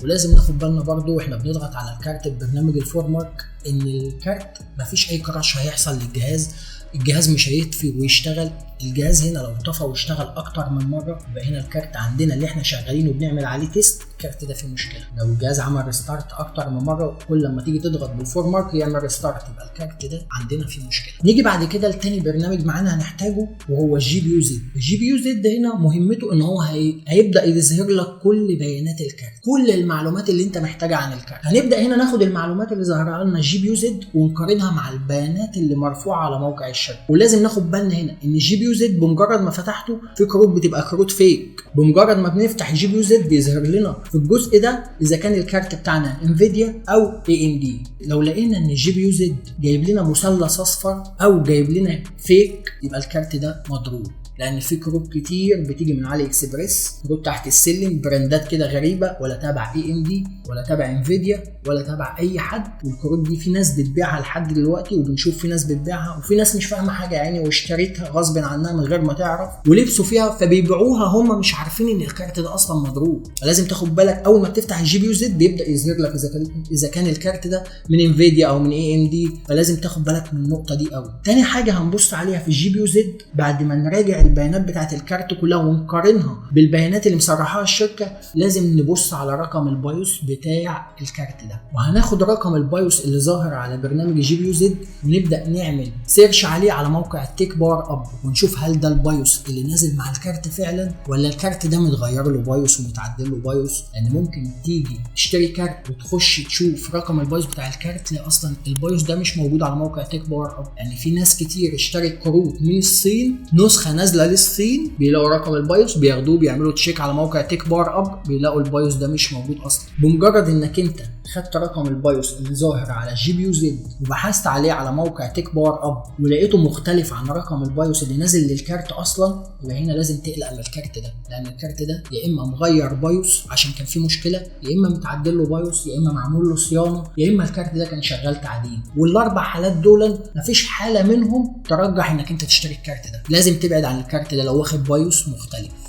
ولازم ناخد بالنا برضو واحنا بنضغط على الكارت ببرنامج الفورمارك ان الكارت مفيش اي كراش هيحصل للجهاز، الجهاز مش هيطفي ويشتغل. الجهاز هنا لو طفى واشتغل اكتر من مره يبقى هنا الكارت عندنا اللي احنا شغالين وبنعمل عليه تيست الكارت ده فيه مشكله. لو الجهاز عمل ريستارت اكتر من مره كل لما تيجي تضغط بالفورمارك يعمل ريستارت يبقى الكارت ده عندنا فيه مشكله. نيجي بعد كده لتاني برنامج معانا هنحتاجه وهو الجي بي يو زد. الجي بي يو زد هنا مهمته ان هو هيبدا يظهر لك كل بيانات الكارت، كل المعلومات اللي انت محتاجها عن الكارت. هنبدا هنا ناخد المعلومات اللي ظهرها لنا الجي بي يو زد ونقارنها مع البيانات اللي مرفوعه على موقع الشركه. ولازم ناخد بالنا هنا ان الجي بي يو زد بمجرد ما فتحته في كروت بتبقى كروت فيك، بمجرد ما بنفتح الجي بي يو زد بيظهر لنا في الجزء ده اذا كان الكارت بتاعنا انفيديا او اي ام دي. لو لقينا ان الجي بي يو زد جايب لنا مثلث اصفر او جايب لنا فيك يبقى الكارت ده مضروب، لان في كروت كتير بتيجي من علي اكسبريس، كروت تحت السلم براندات كده غريبه ولا تابع اي ام دي ولا تابع انفيديا ولا تابع اي حد. والكروت دي في ناس بتبيعها لحد دلوقتي وبنشوف في ناس بتبيعها وفي ناس مش فاهمه حاجه يعني واشتريتها غصب عنها من غير ما تعرف ولبسوا فيها فبيبيعوها هم مش عارفين ان الكارت ده اصلا مضروب. فلازم تاخد بالك اول ما بتفتح الجي بي يو زد بيبدا يظهر لك اذا كان الكارت ده من انفيديا او من اي ام دي، فلازم تاخد بالك من النقطه دي قوي. تاني حاجه هنبص عليها في الجي بي يو زد بعد ما نراجع البيانات بتاعت الكارت كلها ونقارنها بالبيانات اللي مسرحها الشركه، لازم نبص على رقم البايوس بتاع الكارت ده. وهناخد رقم البايوس اللي ظاهر على برنامج الجي بي يو زد ونبدا نعمل سيرش عليه على موقع التيك باور اب ونشوف هل ده البايوس اللي نازل مع الكارت فعلا ولا الكارت ده متغير له بايوس ومتعدل له بايوس. لان ممكن تيجي تشتري كارت وتخش تشوف رقم البايوس بتاع الكارت تلاقي اصلا البايوس ده مش موجود على موقع تيك باور اب. يعني في ناس كتير اشترت كروت من الصين نسخه نازله للصين بيلاقوا رقم البايوس بياخدوه بيعملوا تشيك على موقع تيك باور اب بيلاقوا البايوس ده مش موجود اصلا. بمجرد انك انت خدت رقم البايوس اللي ظاهر على الجي بي يو زد وبحثت عليه على موقع تيك باور اب ولقيته مختلف عن رقم البايوس اللي نازل للكارت اصلا، يبقى هنا لازم تقلق من الكارت ده، لان الكارت ده يا اما مغير بايوس عشان كان فيه مشكله، يا اما متعدل له بايوس، يا اما معمول له صيانه، يا اما الكارت ده كان شغال تعديل. والاربع حالات دول مفيش حاله منهم ترجح انك انت تشتري الكارت ده. لازم تبعد عن الكارت ده لو واخد بايوس مختلف.